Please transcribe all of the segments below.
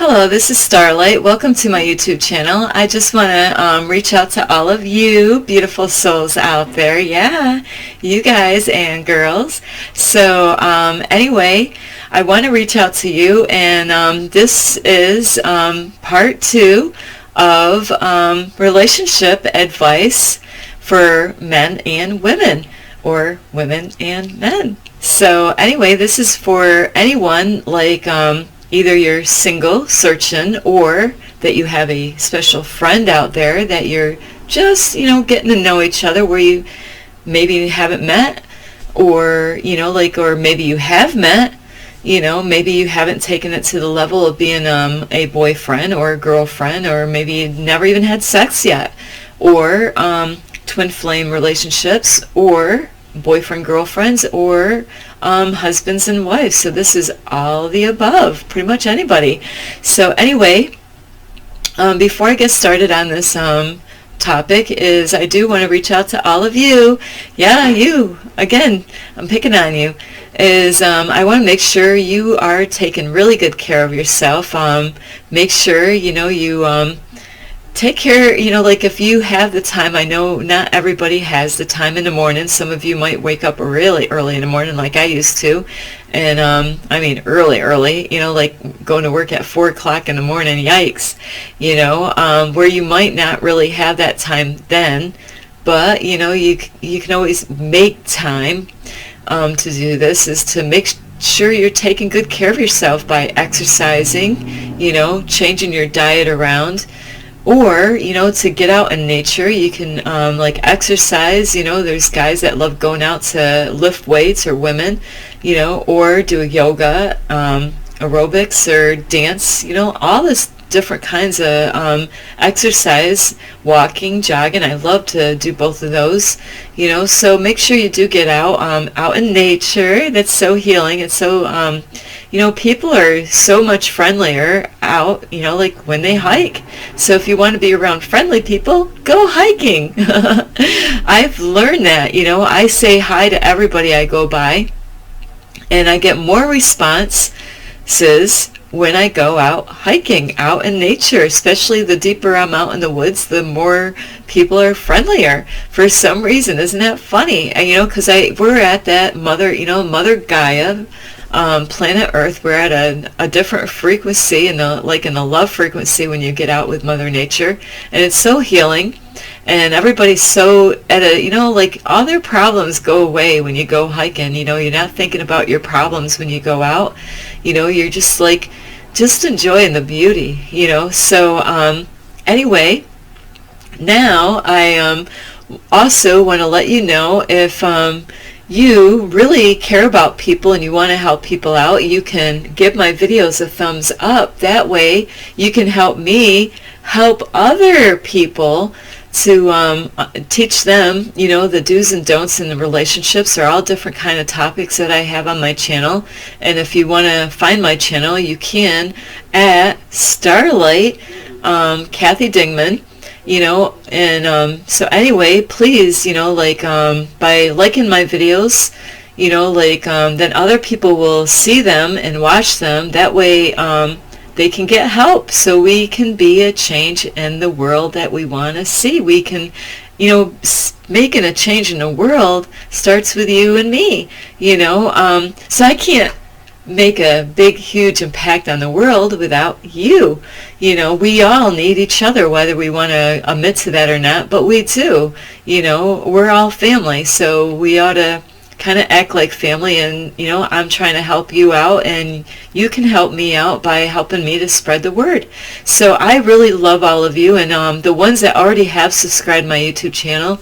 Hello, this is Starlight. Welcome to my YouTube channel. I just want to reach out to all of you beautiful souls out there. Yeah, you guys and girls. So anyway, I want to reach out to you, and this is part 2 of relationship advice for men and women, or women and men. So anyway, this is for anyone like either you're single, searching, or that you have a special friend out there that you're just, getting to know each other, where you maybe haven't met, or, or maybe you have met, maybe you haven't taken it to the level of being a boyfriend or a girlfriend, or maybe you never even had sex yet, or twin flame relationships, or boyfriend girlfriends, or husbands and wives. So this is all the above, pretty much anybody. So anyway, before I get started on this topic, is I do want to reach out to all of you. Yeah, you again, I'm picking on you. Is I want to make sure you are taking really good care of yourself. Make sure you take care, like if you have the time. I know not everybody has the time in the morning. Some of you might wake up really early in the morning like I used to. And I mean early, like going to work at 4 o'clock in the morning, yikes, where you might not really have that time then. But, you can always make time to do this, is to make sure you're taking good care of yourself by exercising, changing your diet around. Or, to get out in nature. You can like exercise, there's guys that love going out to lift weights, or women, or do yoga, aerobics, or dance, all this different kinds of exercise, walking, jogging. I love to do both of those, so make sure you do get out in nature. That's so healing. It's so people are so much friendlier out, like when they hike. So if you want to be around friendly people, go hiking. I've learned that, I say hi to everybody I go by, and I get more responses when I go out hiking, out in nature. Especially the deeper I'm out in the woods, the more people are friendlier for some reason. Isn't that funny? And, because we're at that Mother Gaia, planet Earth. We're at a different frequency, in the love frequency, when you get out with Mother Nature, and it's so healing. And everybody's so at a, like all their problems go away when you go hiking. You're not thinking about your problems when you go out. You're just enjoying the beauty. So anyway, now I also want to let you know, if you really care about people and you want to help people out, you can give my videos a thumbs up. That way you can help me help other people to teach them, the do's and don'ts in the relationships. Are all different kind of topics that I have on my channel. And if you want to find my channel, you can at Starlight, Kathy Dingman. So anyway, please, by liking my videos, then other people will see them and watch them. That way, they can get help, so we can be a change in the world that we want to see. We can, making a change in the world starts with you and me, so I can't make a big, huge impact on the world without you. We all need each other, whether we want to admit to that or not, but we do. We're all family, so we ought to kind of act like family. And I'm trying to help you out, and you can help me out by helping me to spread the word. So I really love all of you, and the ones that already have subscribed to my YouTube channel,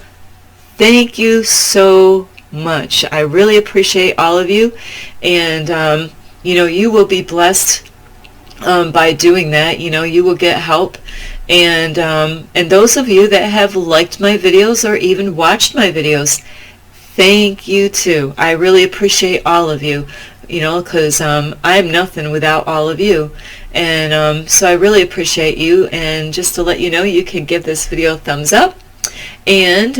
thank you so much. I really appreciate all of you, and you will be blessed by doing that. You will get help. And those of you that have liked my videos or even watched my videos, thank you too. I really appreciate all of you, because I'm nothing without all of you. And so I really appreciate you. And just to let you know, you can give this video a thumbs up, and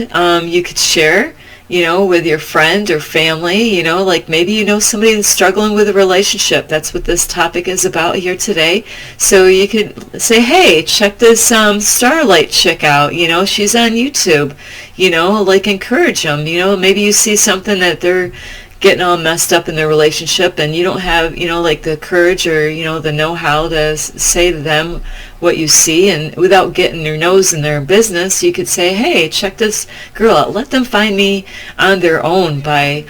you could share, you know, with your friend or family, you know, like maybe you know somebody that's struggling with a relationship. That's what this topic is about here today. So you could say, hey, check this Starlight chick out, you know, she's on YouTube, you know, like encourage them, you know, maybe you see something that they're getting all messed up in their relationship and you don't have, you know, like the courage or, you know, the know-how to say to them what you see, and without getting your nose in their business, you could say, hey, check this girl out. Let them find me on their own by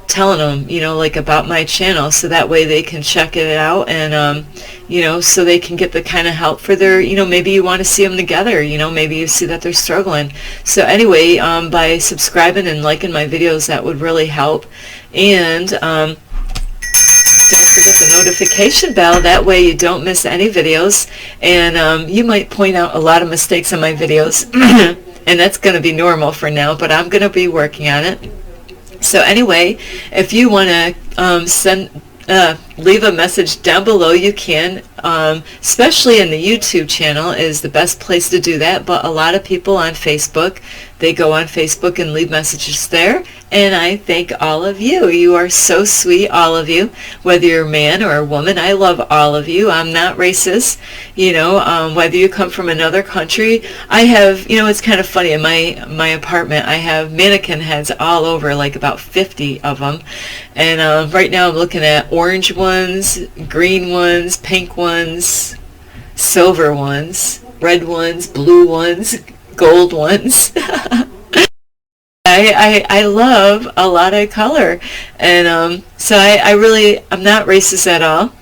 telling them, you know, like about my channel, so that way they can check it out, and you know, so they can get the kind of help for their, you know, maybe you want to see them together, you know, maybe you see that they're struggling. So anyway, by subscribing and liking my videos, that would really help. And don't forget the notification bell, that way you don't miss any videos. And you might point out a lot of mistakes in my videos and that's going to be normal for now, but I'm going to be working on it. So anyway, if you want to leave a message down below, you can. Especially in the YouTube channel is the best place to do that, but a lot of people on Facebook, they go on Facebook and leave messages there, and I thank all of you. You are so sweet, all of you, whether you're a man or a woman. I love all of you. I'm not racist, you know, whether you come from another country. I have, you know, it's kind of funny, in my apartment I have mannequin heads all over, like about 50 of them, and right now I'm looking at orange ones, green ones, pink ones, silver ones, red ones, blue ones, gold ones. I love a lot of color, and so I'm not racist at all,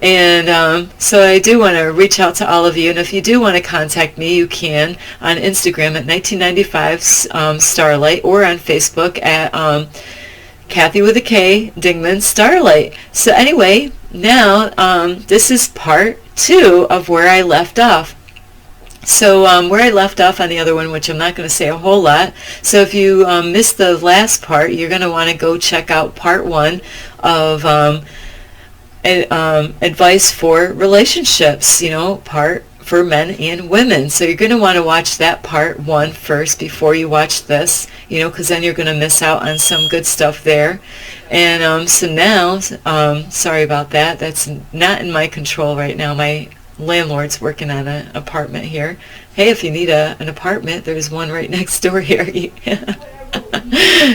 and so I do want to reach out to all of you, and if you do want to contact me, you can on Instagram at 1995 Starlight, or on Facebook at Kathy with a K Dingman Starlight. So anyway, now this is part 2 of where I left off. So where I left off on the other one, which I'm not going to say a whole lot, so if you missed the last part, you're going to want to go check out part 1 of advice for relationships, you know, part for men and women. So you're going to want to watch that part 1 first before you watch this, you know, because then you're going to miss out on some good stuff there. And so now, sorry about that, that's not in my control right now. My landlord's working on an apartment here. Hey, if you need an apartment, there's one right next door here.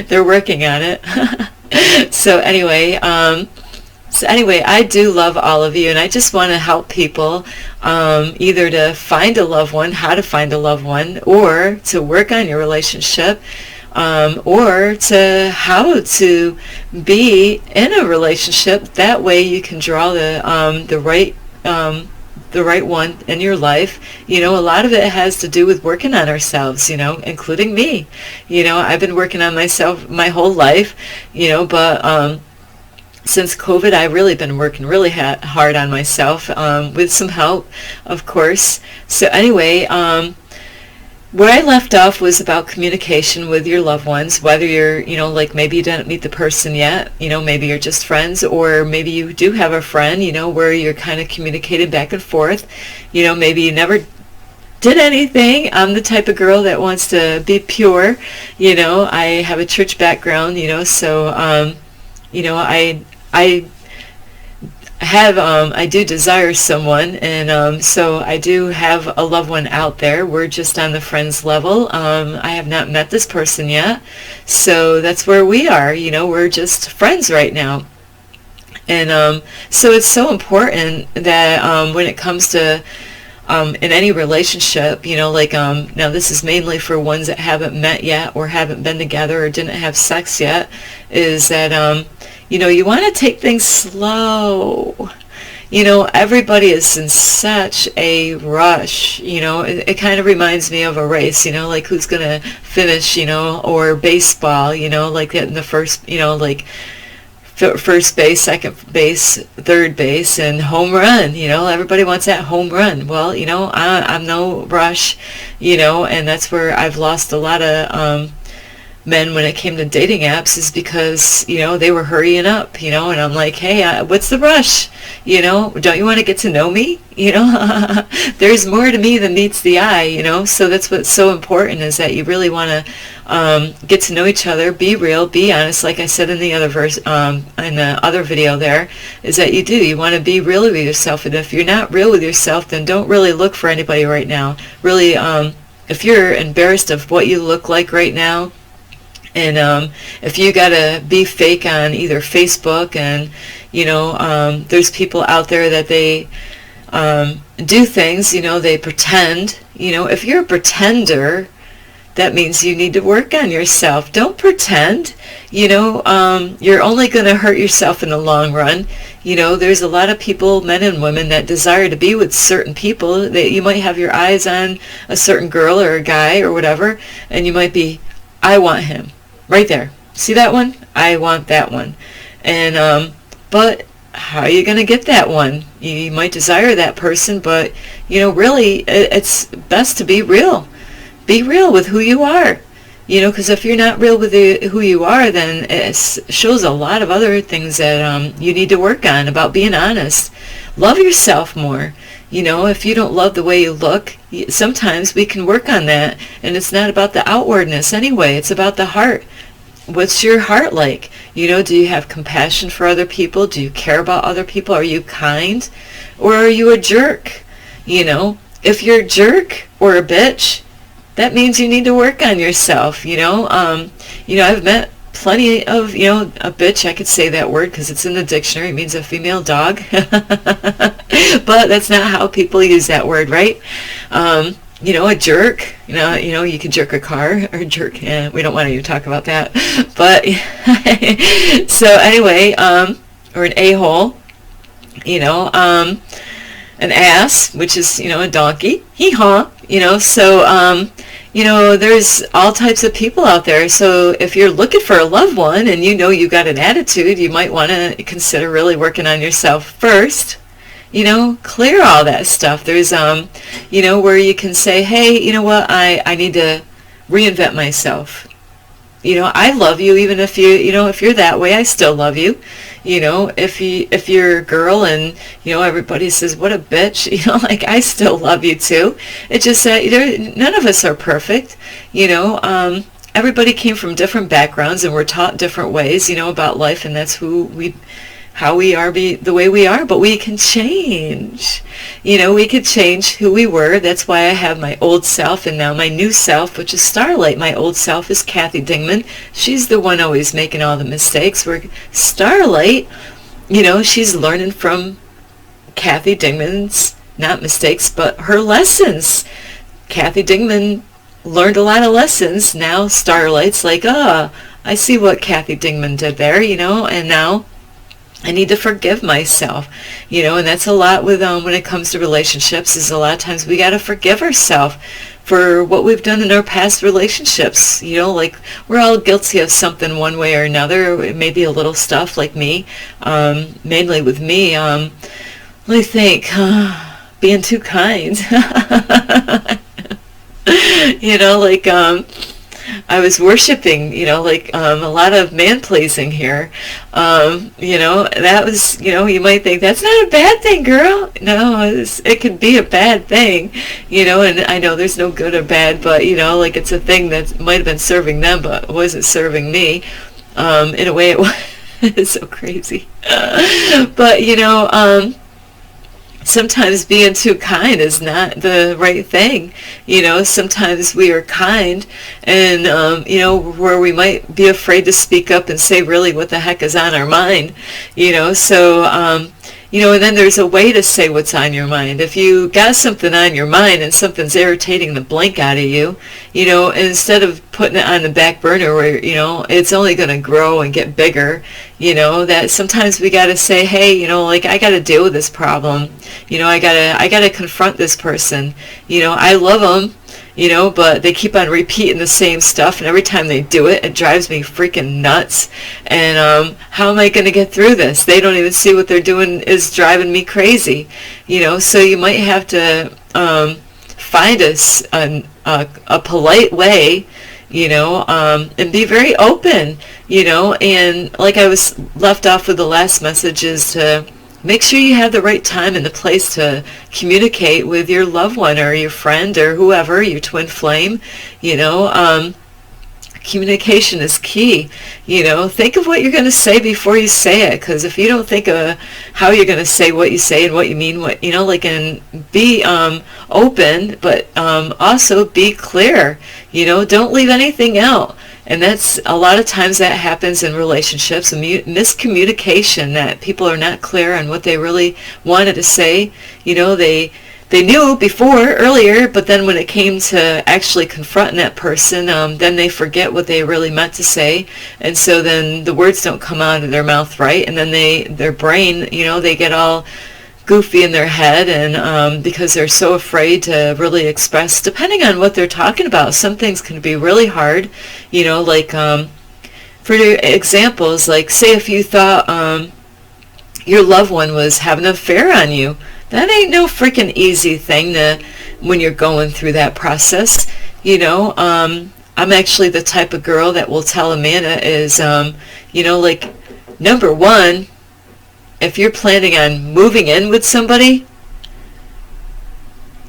They're working on it. So anyway, I do love all of you, and I just want to help people either to find a loved one, how to find a loved one, or to work on your relationship, or to how to be in a relationship. That way you can draw the right one in your life. You know, a lot of it has to do with working on ourselves, you know, including me. You know, I've been working on myself my whole life, you know, but since COVID, I've really been working really hard on myself, with some help, of course. So anyway, where I left off was about communication with your loved ones, whether you're, you know, like maybe you didn't meet the person yet, you know, maybe you're just friends, or maybe you do have a friend, you know, where you're kind of communicating back and forth, you know, maybe you never did anything. I'm the type of girl that wants to be pure, you know, I have a church background, you know, so, you know, I do desire someone, and so I do have a loved one out there. We're just on the friends level. I have not met this person yet, so that's where we are. You know, we're just friends right now. And so it's so important that when it comes to in any relationship, you know, like now this is mainly for ones that haven't met yet, or haven't been together, or didn't have sex yet, is that you know, you want to take things slow. You know, everybody is in such a rush, you know, it kind of reminds me of a race, you know, like who's going to finish, you know, or baseball, you know, like in the first, you know, like first base, second base, third base, and home run, you know, everybody wants that home run. Well, you know, I'm no rush, you know, and that's where I've lost a lot of men when it came to dating apps is because, they were hurrying up, and I'm like, hey, what's the rush? Don't you want to get to know me? There's more to me than meets the eye, so that's what's so important, is that you really want to get to know each other, be real, be honest, like I said in the other in the other video there, is that you want to be real with yourself, and if you're not real with yourself, then don't really look for anybody right now. Really, if you're embarrassed of what you look like right now, and if you gotta be fake on either Facebook, and there's people out there that they do things, they pretend, if you're a pretender, that means you need to work on yourself. Don't pretend, you're only going to hurt yourself in the long run. There's a lot of people, men and women, that desire to be with certain people. That you might have your eyes on a certain girl or a guy or whatever, and you might be, I want him. Right there. See that one? I want that one. And, but how are you going to get that one? You might desire that person, but, really, it's best to be real. Be real with who you are. Because if you're not real with who you are, then it shows a lot of other things that you need to work on about being honest. Love yourself more. If you don't love the way you look, sometimes we can work on that. And it's not about the outwardness anyway. It's about the heart. What's your heart like? Do you have compassion for other people? Do you care about other people? Are you kind? Or are you a jerk? If you're a jerk or a bitch, that means you need to work on yourself. I've met plenty of, a bitch, I could say that word because it's in the dictionary. It means a female dog. But that's not how people use that word, right? A jerk, you can jerk a car or jerk, we don't want to even talk about that. But, so anyway, or an a-hole, an ass, which is, a donkey, hee-haw, so, there's all types of people out there. So if you're looking for a loved one and you got an attitude, you might want to consider really working on yourself first. Clear all that stuff. There's, where you can say, hey, you know what, I need to reinvent myself. I love you, even if if you're that way, I still love you. If you're a girl and, everybody says, what a bitch, like, I still love you too. It's just that none of us are perfect. Everybody came from different backgrounds and we're taught different ways, about life, and that's how we are, the way we are, but we can change. We could change who we were. That's why I have my old self and now my new self, which is Starlight. My old self is Kathy Dingman. She's the one always making all the mistakes. Where Starlight, she's learning from Kathy Dingman's, not mistakes, but her lessons. Kathy Dingman learned a lot of lessons. Now Starlight's like, I see what Kathy Dingman did there, and now I need to forgive myself, and that's a lot with when it comes to relationships, is a lot of times we got to forgive ourselves for what we've done in our past relationships. Like, we're all guilty of something one way or another. Maybe a little stuff, like me, mainly with me. Let me think, being too kind. I was worshiping, a lot of man-pleasing here. That was, you might think, that's not a bad thing, girl. No, it could be a bad thing, and I know there's no good or bad, but, it's a thing that might have been serving them, but it wasn't serving me. In a way, it was. It's so crazy. But, sometimes being too kind is not the right thing. Sometimes we are kind and, where we might be afraid to speak up and say really what the heck is on our mind, so, and then there's a way to say what's on your mind. If you got something on your mind and something's irritating the blank out of you, instead of putting it on the back burner where, it's only going to grow and get bigger, that sometimes we got to say, hey, I got to deal with this problem. I got to confront this person. I love them, but they keep on repeating the same stuff, and every time they do it, it drives me freaking nuts. And how am I going to get through this? They don't even see what they're doing is driving me crazy. So you might have to find a polite way, and be very open, and like I was left off with the last message is to make sure you have the right time and the place to communicate with your loved one or your friend or whoever, your twin flame, communication is key. Think of what you're going to say before you say it, because if you don't think of how you're going to say what you say and what you mean, and be open, but also be clear. Don't leave anything out. And that's a lot of times that happens in relationships, a miscommunication, that people are not clear on what they really wanted to say. They knew earlier, but then when it came to actually confronting that person, then they forget what they really meant to say, and so then the words don't come out of their mouth right, and then their brain, they get all goofy in their head, and because they're so afraid to really express, depending on what they're talking about. Some things can be really hard, like for examples, like say if you thought your loved one was having an affair on you. That ain't no freaking easy thing when you're going through that process. I'm actually the type of girl that will tell Amanda is, like, number one, if you're planning on moving in with somebody,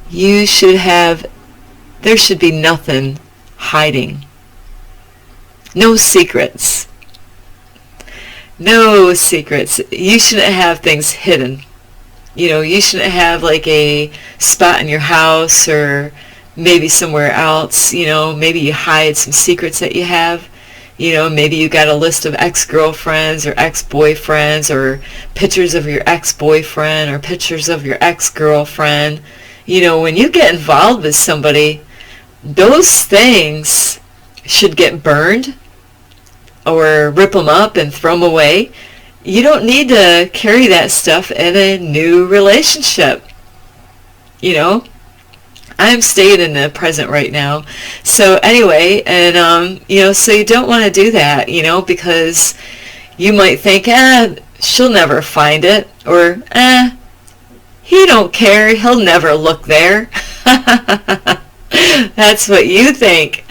there should be nothing hiding. No secrets. No secrets. You shouldn't have things hidden. You shouldn't have like a spot in your house or maybe somewhere else, maybe you hide some secrets that you have. Maybe you got a list of ex-girlfriends or ex-boyfriends or pictures of your ex-boyfriend or pictures of your ex-girlfriend. When you get involved with somebody, those things should get burned or rip them up and throw them away. You don't need to carry that stuff in a new relationship. I'm staying in the present right now. So anyway, and so you don't want to do that, because you might think, she'll never find it, or he don't care, he'll never look there. That's what you think.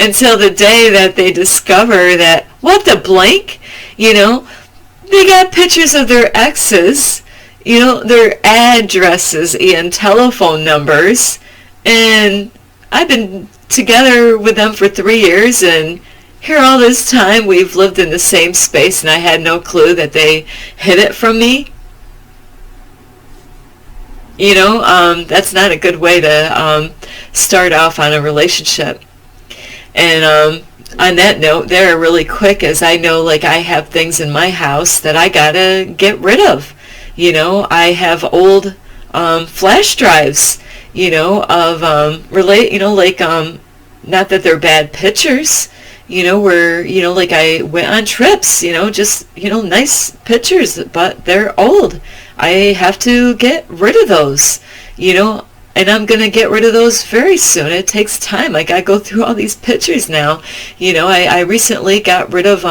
Until the day that they discover that, what the blank, they got pictures of their exes, their addresses and telephone numbers, and I've been together with them for 3 years, and here all this time we've lived in the same space, and I had no clue that they hid it from me. That's not a good way to start off on a relationship. And on that note, they're really quick, as I know, like I have things in my house that I gotta get rid of. I have old flash drives, of not that they're bad pictures, where, like I went on trips, just, nice pictures, but they're old. I have to get rid of those, and I'm going to get rid of those very soon. It takes time. I got to go through all these pictures now. I recently got rid of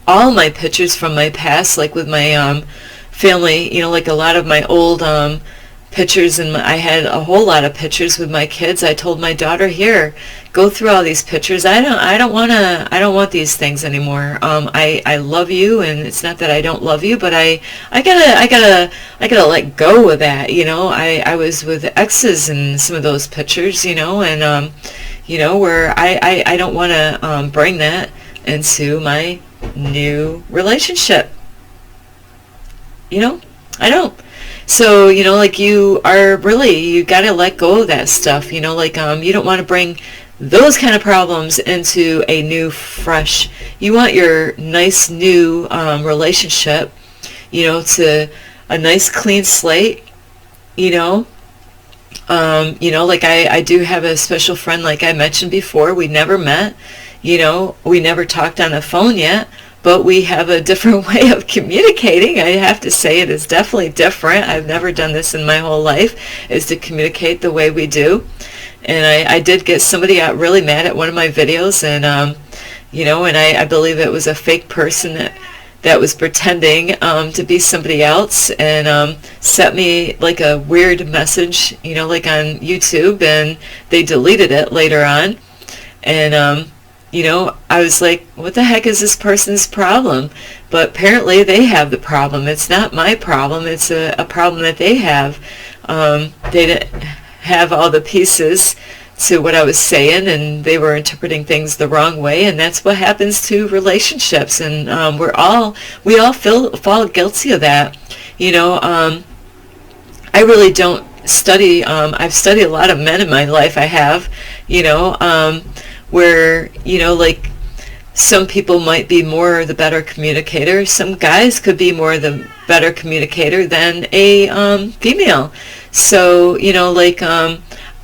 all my pictures from my past, like with my family, like a lot of my old pictures, and I had a whole lot of pictures with my kids. I told my daughter, here, go through all these pictures. I don't want these things anymore. I love you, and it's not that I don't love you, but I gotta let go of that. I was with exes in some of those pictures, and where I don't want to bring that into my new relationship. I don't. So, like you gotta let go of that stuff, you don't want to bring those kind of problems into a new, fresh, you want your nice new relationship, to a nice clean slate, like I do have a special friend, like I mentioned before. We never met, we never talked on the phone yet, but we have a different way of communicating. I have to say it is definitely different. I've never done this in my whole life, is to communicate the way we do. And I did get somebody out really mad at one of my videos, and and I believe it was a fake person that was pretending to be somebody else, and sent me like a weird message, like on YouTube, and they deleted it later on. And I was like, what the heck is this person's problem? But apparently they have the problem. It's not my problem. It's a problem that they have. They didn't have all the pieces to what I was saying, and they were interpreting things the wrong way, and that's what happens to relationships. And we all fall guilty of that. I really don't study. I've studied a lot of men in my life. I have, where like some people might be more the better communicator. Some guys could be more the better communicator than a female. So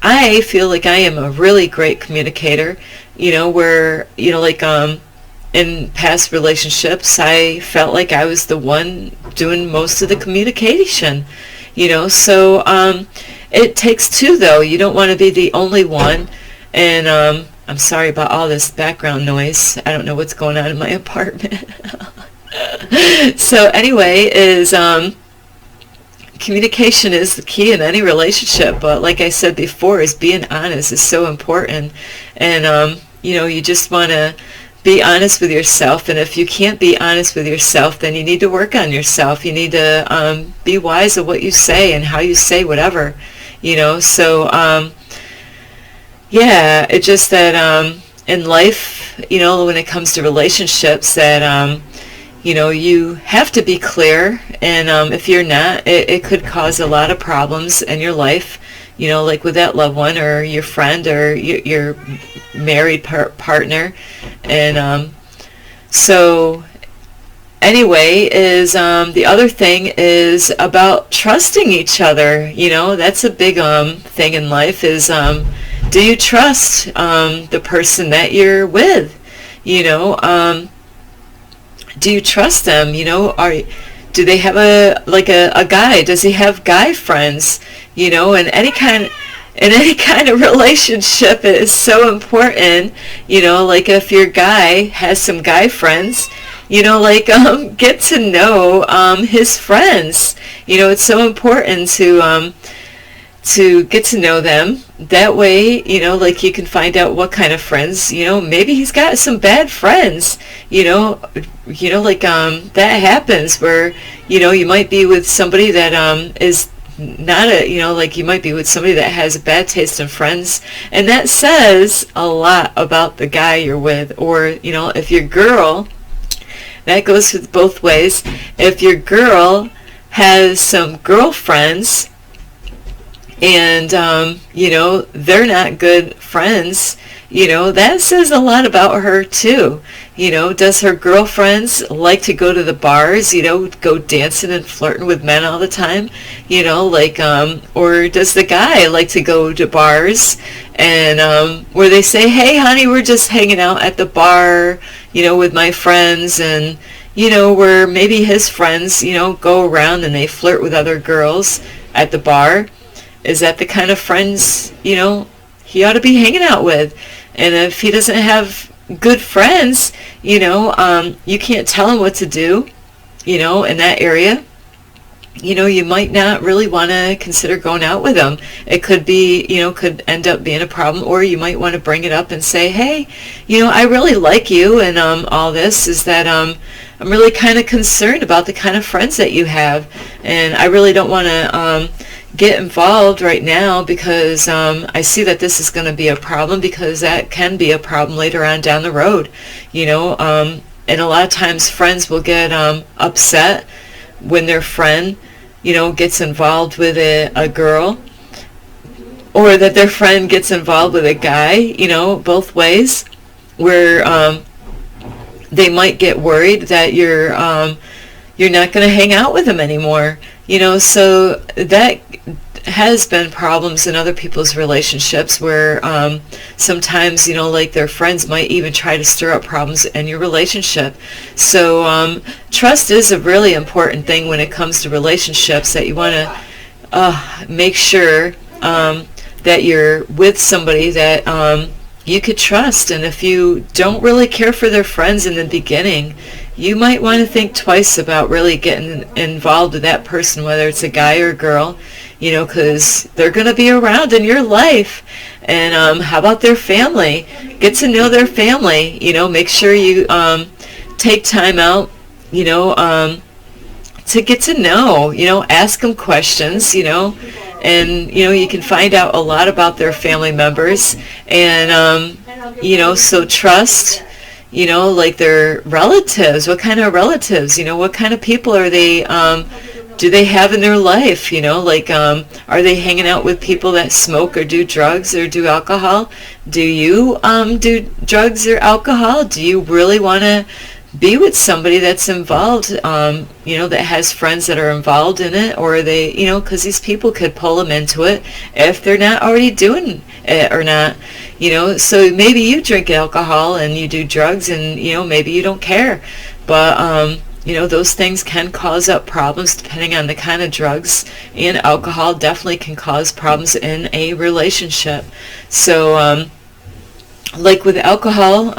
I feel like I am a really great communicator. Where in past relationships, I felt like I was the one doing most of the communication. So it takes two, though. You don't want to be the only one. And I'm sorry about all this background noise. I don't know what's going on in my apartment. So anyway, communication is the key in any relationship. But like I said before, being honest is so important. And you just want to be honest with yourself. And if you can't be honest with yourself, then you need to work on yourself. You need to be wise of what you say and how you say whatever. So yeah, it's just that in life, when it comes to relationships, that you have to be clear. And if you're not, it could cause a lot of problems in your life. Like with that loved one or your friend or your married partner. And so anyway, the other thing is about trusting each other. That's a big thing in life is do you trust the person that you're with? Do you trust them? Do they have a guy? Does he have guy friends? And any kind of relationship is so important. If your guy has some guy friends, get to know his friends. It's so important to get to know them. That way, you can find out what kind of friends, maybe he's got some bad friends, that happens where, you might be with somebody that is not you might be with somebody that has a bad taste in friends, and that says a lot about the guy you're with. Or, if your girl, that goes with both ways. If your girl has some girlfriends, and they're not good friends, that says a lot about her too. Does her girlfriends like to go to the bars, go dancing and flirting with men all the time, or does the guy like to go to bars and where they say, hey honey, we're just hanging out at the bar, with my friends, and where maybe his friends, go around and they flirt with other girls at the bar. Is that the kind of friends, he ought to be hanging out with? And if he doesn't have good friends, you can't tell him what to do, in that area. You might not really want to consider going out with him. It could be, could end up being a problem. Or you might want to bring it up and say, hey, I really like you, and all this is that I'm really kind of concerned about the kind of friends that you have. And I really don't want to get involved right now because I see that this is going to be a problem, because that can be a problem later on down the road. And a lot of times friends will get upset when their friend, gets involved with a girl, or that their friend gets involved with a guy, both ways, where they might get worried that you're not going to hang out with them anymore. So that has been problems in other people's relationships where sometimes, their friends might even try to stir up problems in your relationship. So trust is a really important thing when it comes to relationships, that you want to make sure that you're with somebody that you could trust. And if you don't really care for their friends in the beginning, you might want to think twice about really getting involved with that person, whether it's a guy or a girl. you know, because they're going to be around in your life. And how about their family? Get to know their family, you know, make sure you take time out, you know, to get to know, you know, ask them questions, you know, and, you know, you can find out a lot about their family members. And, you know, so trust, you know, like their relatives. What kind of relatives, you know, what kind of people are they, do they have in their life, you know, like, are they hanging out with people that smoke or do drugs or do alcohol? Do you do drugs or alcohol? Do you really want to be with somebody that's involved, you know, that has friends that are involved in it? Or are they, you know, because these people could pull them into it if they're not already doing it or not, you know. So maybe you drink alcohol and you do drugs and, you know, maybe you don't care. But, you know, those things can cause up problems depending on the kind of drugs, and alcohol definitely can cause problems in a relationship. So, like with alcohol,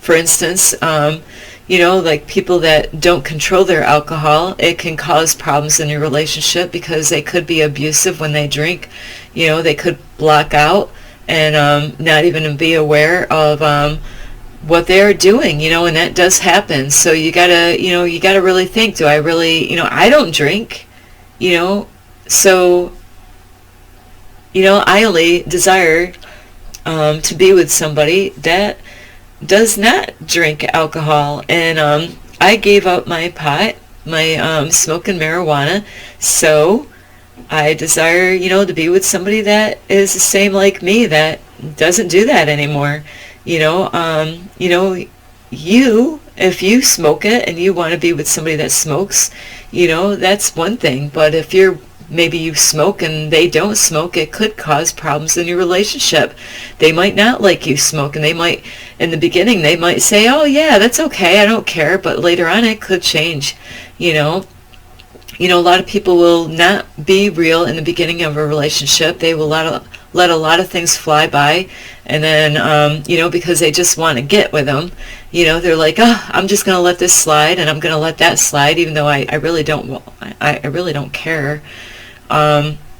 for instance, you know, like people that don't control their alcohol, it can cause problems in your relationship because they could be abusive when they drink. You know, they could block out and not even be aware of what they're doing, you know, and that does happen. So you gotta, you know, you gotta really think, do I really, you know, I don't drink, you know, so, you know, I only desire to be with somebody that does not drink alcohol. And I gave up my pot, my smoking marijuana, so I desire, you know, to be with somebody that is the same like me, that doesn't do that anymore. You know, you, if you smoke it and you want to be with somebody that smokes, you know, that's one thing. But if maybe you smoke and they don't smoke, it could cause problems in your relationship. They might not like you smoke, and they might, in the beginning, they might say, oh yeah, that's okay, I don't care. But later on, it could change, you know. You know, a lot of people will not be real in the beginning of a relationship. They will let a lot of things fly by, and then, you know, because they just want to get with them, you know, they're like, oh, I'm just going to let this slide, and I'm going to let that slide, even though I really don't, I really don't care.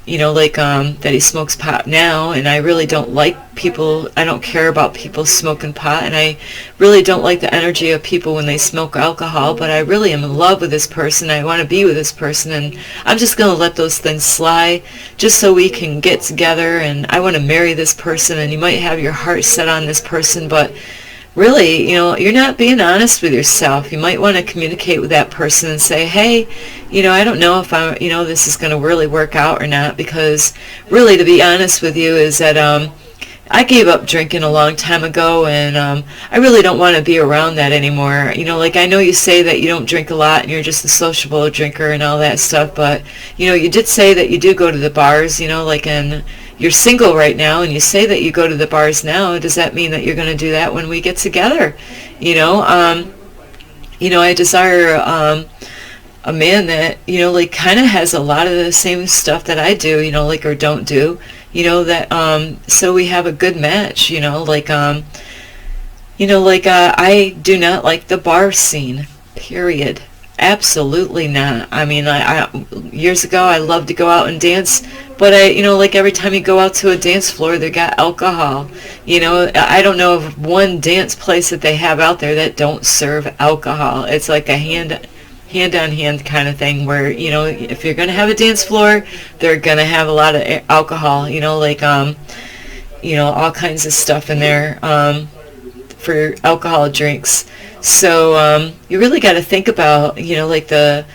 You know, like, that he smokes pot now, and I really don't like people, I don't care about people smoking pot, and I really don't like the energy of people when they smoke alcohol, but I really am in love with this person, I want to be with this person, and I'm just going to let those things slide, just so we can get together, and I want to marry this person, and you might have your heart set on this person, but really, you know, you're not being honest with yourself. You might want to communicate with that person and say, hey, you know, I don't know if you know, this is going to really work out or not, because really, to be honest with you, is that I gave up drinking a long time ago, and I really don't want to be around that anymore. You know, like, I know you say that you don't drink a lot and you're just a sociable drinker and all that stuff, but, you know, you did say that you do go to the bars, you know, like, and you're single right now, and you say that you go to the bars now. Does that mean that you're going to do that when we get together? You know, I desire a man that, you know, like, kind of has a lot of the same stuff that I do, you know, like, or don't do, you know, that, so we have a good match, you know, like, you know, like, I do not like the bar scene, period. Absolutely not. I mean, I years ago, I loved to go out and dance, but you know, like, every time you go out to a dance floor, they got alcohol. You know, I don't know of one dance place that they have out there that don't serve alcohol. It's like a hand-on-hand kind of thing where, you know, if you're going to have a dance floor, they're going to have a lot of alcohol, you know, like, you know, all kinds of stuff in there for alcohol drinks. So you really got to think about, you know, like, the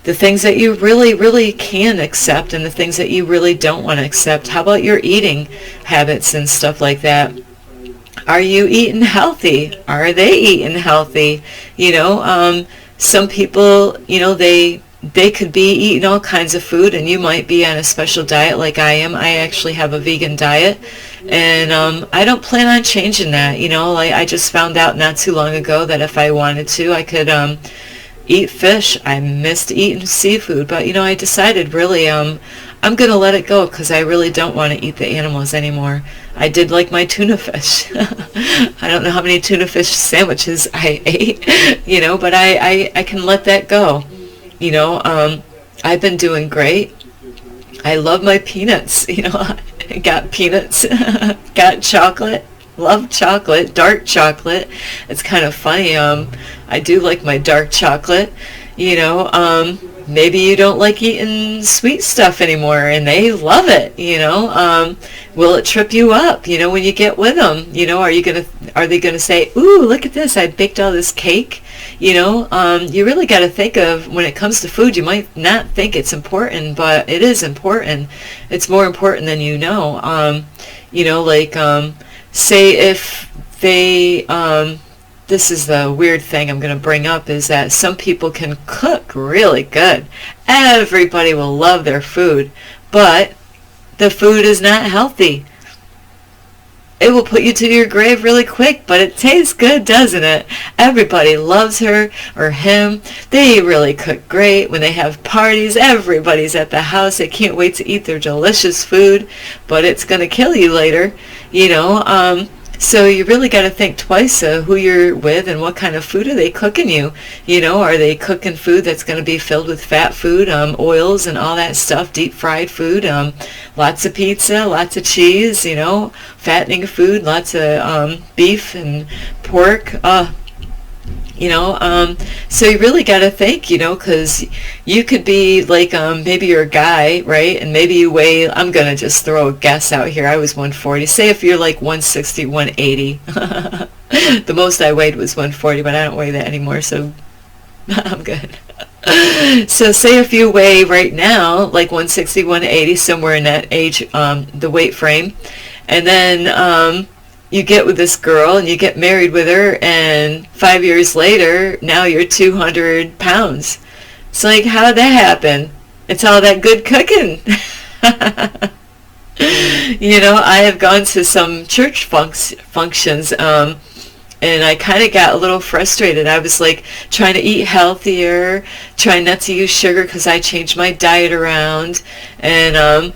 things that you really, really can accept and the things that you really don't want to accept. How about your eating habits and stuff like that? Are you eating healthy? Are they eating healthy? You know, some people, you know, they could be eating all kinds of food, and you might be on a special diet like I am. I actually have a vegan diet, and I don't plan on changing that. You know, like, I just found out not too long ago that if I wanted to, I could eat fish. I missed eating seafood, but, you know, I decided really I'm going to let it go, because I really don't want to eat the animals anymore. I did like my tuna fish. I don't know how many tuna fish sandwiches I ate, you know, but I can let that go. You know, I've been doing great. I love my peanuts. Got peanuts, got chocolate. Love chocolate, dark chocolate. It's kind of funny. I do like my dark chocolate. Maybe you don't like eating sweet stuff anymore, and they love it. Will it trip you up? When you get with them, are they gonna say, "Ooh, look at this! I baked all this cake." You really got to think of, when it comes to food, you might not think it's important, but it is important. It's more important than you know. Say if they, this is the weird thing I'm going to bring up, is that some people can cook really good. Everybody will love their food, but the food is not healthy. It will put you to your grave really quick, but it tastes good, doesn't it? Everybody loves her or him. They really cook great. When they have parties, everybody's at the house. They can't wait to eat their delicious food, but it's going to kill you later, So you really got to think twice who you're with and what kind of food are they cooking you. Are they cooking food that's going to be filled with fat food, oils and all that stuff, deep fried food, lots of pizza, lots of cheese, fattening food, lots of beef and pork. So you really got to think, because you could be like, maybe you're a guy, right? And maybe you weigh, I'm going to just throw a guess out here. I was 140. Say if you're like 160, 180. The most I weighed was 140, but I don't weigh that anymore, so I'm good. So say if you weigh right now, like 160, 180, somewhere in that age, the weight frame, and then, you get with this girl and you get married with her, and 5 years later, now you're 200 pounds. It's like, how did that happen? It's all that good cooking. I have gone to some church functions, and I kind of got a little frustrated. I was like trying to eat healthier, trying not to use sugar because I changed my diet around, and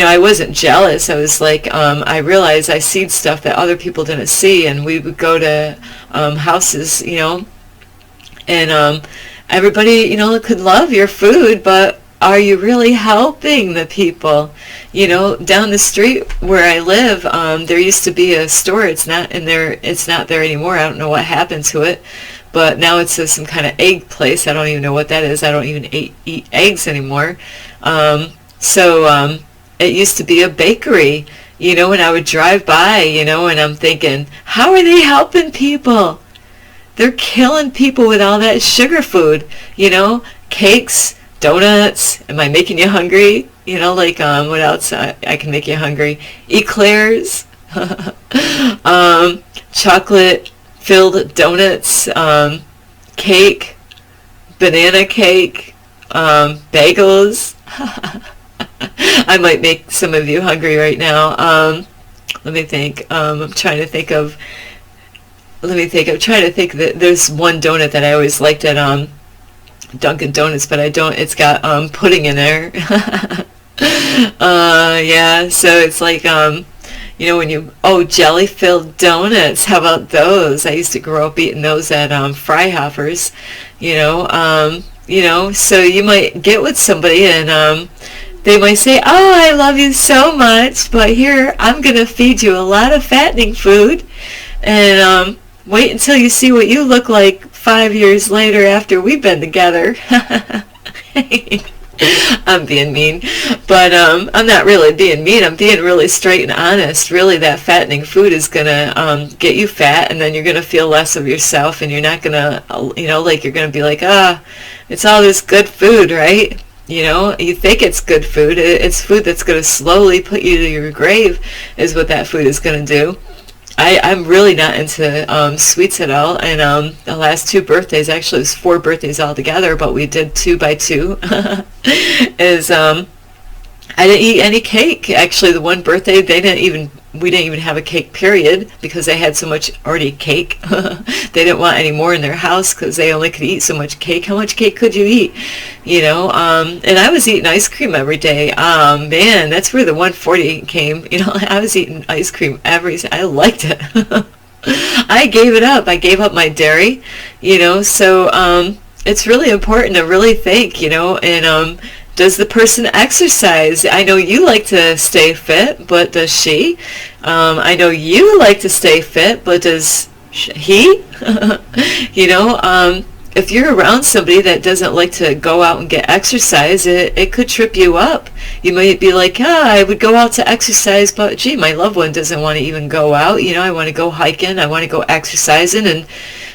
I wasn't jealous. I was like, I realized I seen stuff that other people didn't see, and we would go to houses, and everybody, could love your food, but are you really helping the people? Down the street where I live, there used to be a store. It's not in there. It's not there anymore. I don't know what happened to it, but now it's some kind of egg place. I don't even know what that is. I don't even eat eggs anymore. It used to be a bakery, and I would drive by, and I'm thinking, how are they helping people? They're killing people with all that sugar food, cakes, donuts. Am I making you hungry? What else I can make you hungry? Eclairs, chocolate-filled donuts, cake, banana cake, bagels. I might make some of you hungry right now. Let me think. I'm trying to think that there's one donut that I always liked at Dunkin' Donuts, but I don't. It's got pudding in there. Yeah. So it's like jelly-filled donuts. How about those? I used to grow up eating those at Freihofer's. So you might get with somebody and they might say, "Oh, I love you so much, but here, I'm going to feed you a lot of fattening food, and wait until you see what you look like 5 years later after we've been together." I'm being mean, but I'm not really being mean. I'm being really straight and honest. Really, that fattening food is going to get you fat, and then you're going to feel less of yourself, and you're not going to, you're going to be like, it's all this good food, right? You think it's good food. It's food that's going to slowly put you to your grave is what that food is going to do. I'm really not into sweets at all. And the last 2 birthdays, actually it was 4 birthdays altogether, but we did 2 by 2, is I didn't eat any cake. Actually, the one birthday, we didn't even have a cake, period, because they had so much already cake. They didn't want any more in their house because they only could eat so much cake. How much cake could you eat? And I was eating ice cream every day. Man, that's where the 140 came. I was eating ice cream I liked it. I gave it up. I gave up my dairy, so it's really important to really think, and Does the person exercise? I know you like to stay fit, but does she? I know you like to stay fit, but does he? You know, if you're around somebody that doesn't like to go out and get exercise, it could trip you up. You might be like, I would go out to exercise, but gee, my loved one doesn't want to even go out. You know, I want to go hiking, I want to go exercising,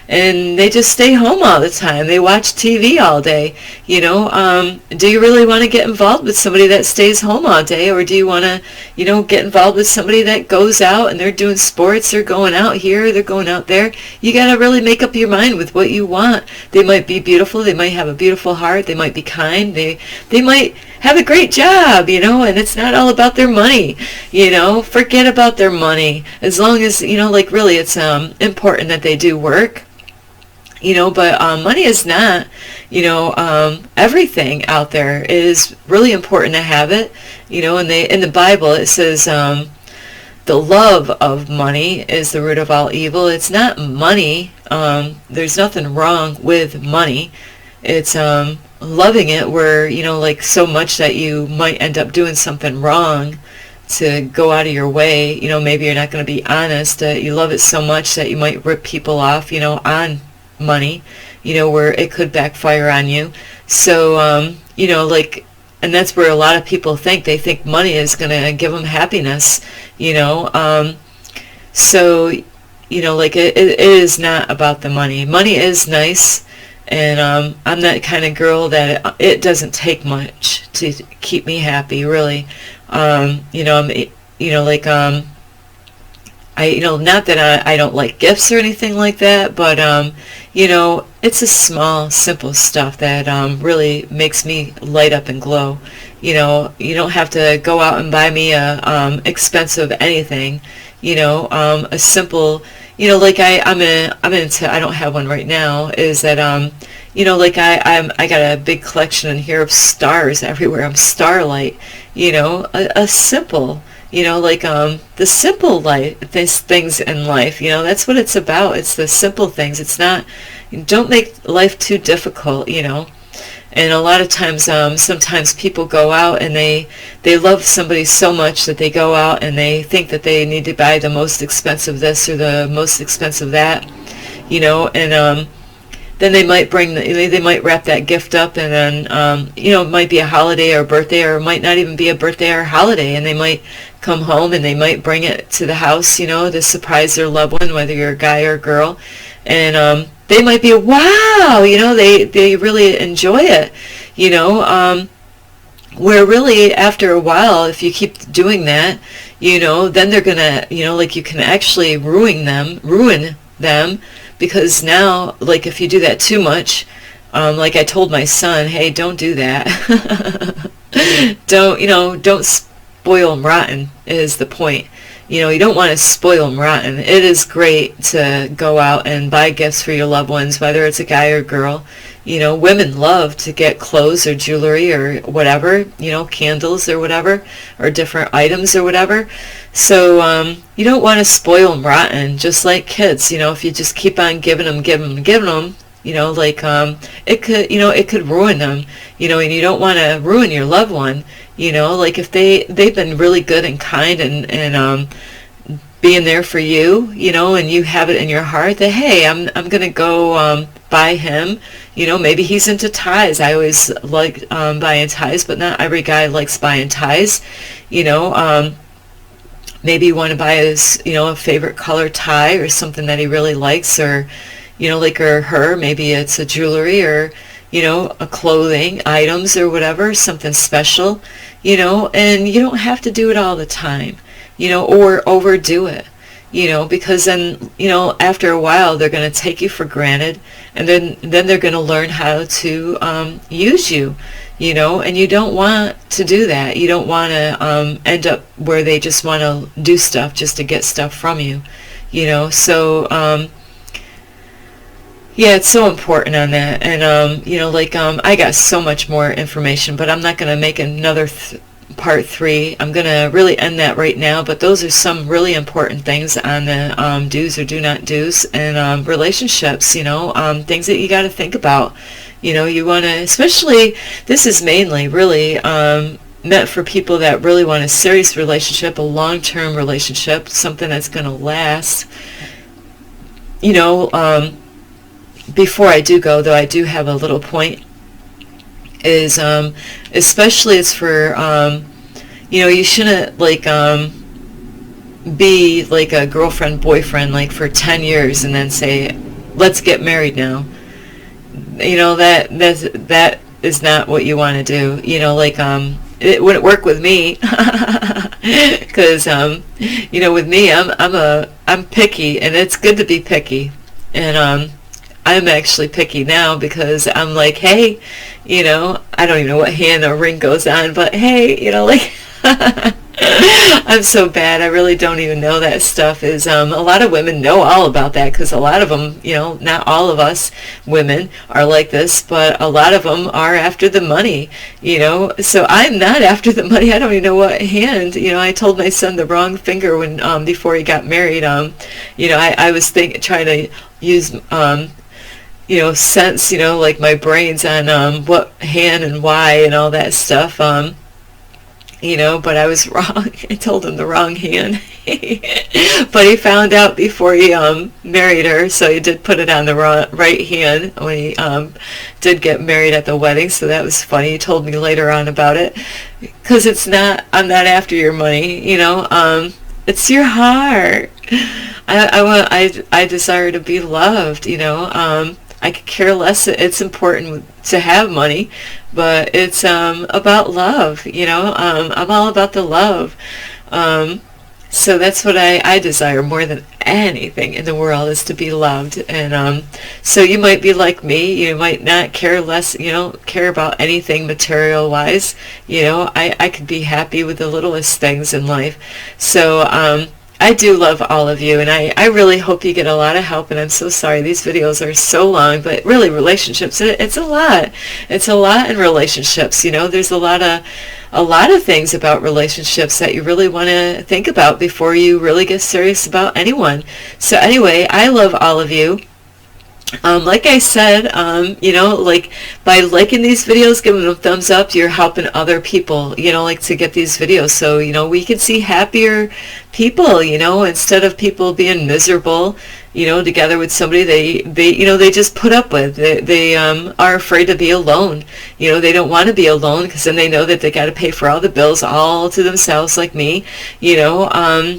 and they just stay home all the time. They watch TV all day. You know, do you really want to get involved with somebody that stays home all day, or do you want to, you know, get involved with somebody that goes out and they're doing sports, they're going out here, they're going out there? You got to really make up your mind with what you want. They might be beautiful, they might have a beautiful heart, they might be kind, they might have a great job, you know, and it's not all about their money. You know, forget about their money. As long as, you know, like really it's important that they do work. You know, but money is not, you know, everything out there. It is really important to have it. You know, and in the Bible it says the love of money is the root of all evil. It's not money. There's nothing wrong with money. It's loving it where, you know, like so much that you might end up doing something wrong to go out of your way. You know, maybe you're not going to be honest. You love it so much that you might rip people off, you know, on money, you know, where it could backfire on you. So, you know, like, and that's where a lot of people think. They think money is going to give them happiness, you know. So, you know, like it is not about the money. Money is nice, and I'm that kind of girl that it doesn't take much to keep me happy, really. You know, you know, like, you know, not that I don't like gifts or anything like that, but, you know, it's a small, simple stuff that really makes me light up and glow. You know, you don't have to go out and buy me a expensive anything. You know, a simple, you know, like I'm into, I don't have one right now, is that, you know, like I got a big collection in here of stars everywhere. I'm starlight, you know, a simple, you know, like the simple life, things in life, you know, that's what it's about. It's the simple things. It's not, don't make life too difficult, you know. And a lot of times, sometimes people go out and they love somebody so much that they go out and they think that they need to buy the most expensive this or the most expensive that, you know, and then they might they might wrap that gift up, and then, you know, it might be a holiday or a birthday, or it might not even be a birthday or a holiday, and they might come home and they might bring it to the house, you know, to surprise their loved one, whether you're a guy or a girl, and they might be, wow, you know, they really enjoy it, you know, where really after a while, if you keep doing that, you know, then they're gonna, you know, like you can actually ruin them, because now, like if you do that too much, like I told my son, hey, don't do that. Don't, you know, don't spoil them rotten is the point. You know, you don't want to spoil them rotten. It is great to go out and buy gifts for your loved ones, whether it's a guy or a girl. You know, women love to get clothes or jewelry or whatever, you know, candles or whatever, or different items or whatever. So you don't want to spoil them rotten, just like kids. You know, if you just keep on giving them, you know, like it could, you know, it could ruin them, you know, and you don't want to ruin your loved one. You know, like if they've been really good and kind and being there for you, you know, and you have it in your heart that, hey, I'm gonna go buy him, you know, maybe he's into ties. I always like buying ties, but not every guy likes buying ties, you know. Maybe you want to buy his, you know, a favorite color tie or something that he really likes, or, you know, like, or her, maybe it's a jewelry or, you know, a clothing items or whatever, something special, you know, and you don't have to do it all the time, you know, or overdo it, you know, because then, you know, after a while they're going to take you for granted, and then they're going to learn how to use you, you know, and you don't want to do that. You don't want to end up where they just want to do stuff just to get stuff from you, you know, so yeah, it's so important on that. And you know, like I got so much more information, but I'm not going to make another part 3. I'm going to really end that right now, but those are some really important things on the do's or do not do's and relationships, you know, things that you got to think about, You know, you want to, especially, this is mainly really meant for people that really want a serious relationship, a long-term relationship, something that's going to last. You know, before I do go, though, I do have a little point, is especially it's for, you know, you shouldn't, like, be like a girlfriend, boyfriend, like for 10 years and then say, let's get married now. You know, that is not what you want to do. You know, like, it wouldn't work with me, because, you know, with me, I'm picky, and it's good to be picky. And, I'm actually picky now because I'm like, hey, you know, I don't even know what hand or ring goes on, but hey, you know, like, I'm so bad. I really don't even know that stuff. Is a lot of women know all about that, because a lot of them, you know, not all of us women are like this, but a lot of them are after the money, you know. So I'm not after the money. I don't even know what hand. You know, I told my son the wrong finger when before he got married. You know, I was trying to use you know, sense, you know, like my brains on what hand and why and all that stuff. You know, but I was wrong. I told him the wrong hand. But he found out before he married her, so he did put it on the right hand when he did get married at the wedding. So that was funny. He told me later on about it, because it's not, I'm not after your money, you know. It's your heart. I desire to be loved, you know. I could care less. It's important to have money, but it's about love, you know. I'm all about the love. So that's what I desire more than anything in the world, is to be loved. And so you might be like me. You might not care less, you know, care about anything material-wise. You know, I could be happy with the littlest things in life. So I do love all of you, and I really hope you get a lot of help, and I'm so sorry these videos are so long, but really relationships, it's a lot. It's a lot in relationships, you know. There's a lot of things about relationships that you really want to think about before you really get serious about anyone. So anyway, I love all of you. Like I said, you know, like by liking these videos, giving them a thumbs up, you're helping other people, you know, like to get these videos. So, you know, we can see happier people, you know, instead of people being miserable, you know, together with somebody they you know, they just put up with. They are afraid to be alone. You know, they don't want to be alone, because then they know that they got to pay for all the bills all to themselves, like me, you know.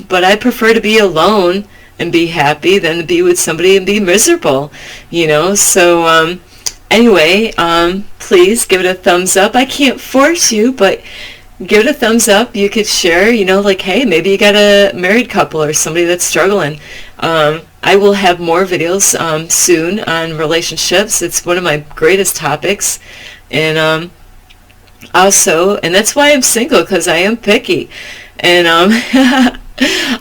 But I prefer to be alone and be happy than to be with somebody and be miserable, you know. So anyway, please give it a thumbs up. I can't force you, but give it a thumbs up. You could share, you know, like, hey, maybe you got a married couple or somebody that's struggling. I will have more videos soon on relationships. It's one of my greatest topics. And also, and that's why I'm single, because I am picky. And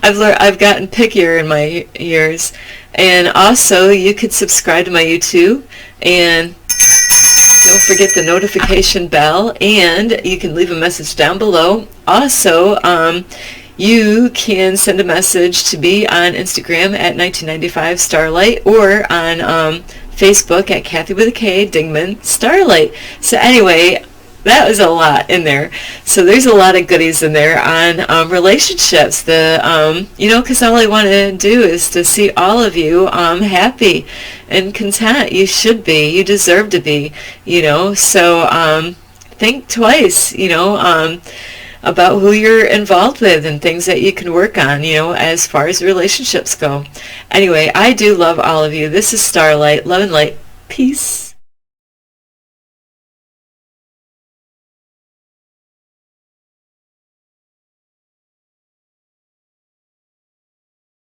I've gotten pickier in my years. And also, you could subscribe to my YouTube, and don't forget the notification bell, and you can leave a message down below. Also, you can send a message to me on Instagram at 1995 Starlight, or on Facebook at Kathy with a K Dingman Starlight. So anyway, that was a lot in there. So there's a lot of goodies in there on relationships. You know, because all I want to do is to see all of you happy and content. You should be. You deserve to be. You know. So think twice. You know, about who you're involved with and things that you can work on. You know, as far as relationships go. Anyway, I do love all of you. This is Starlight. Love and light. Peace.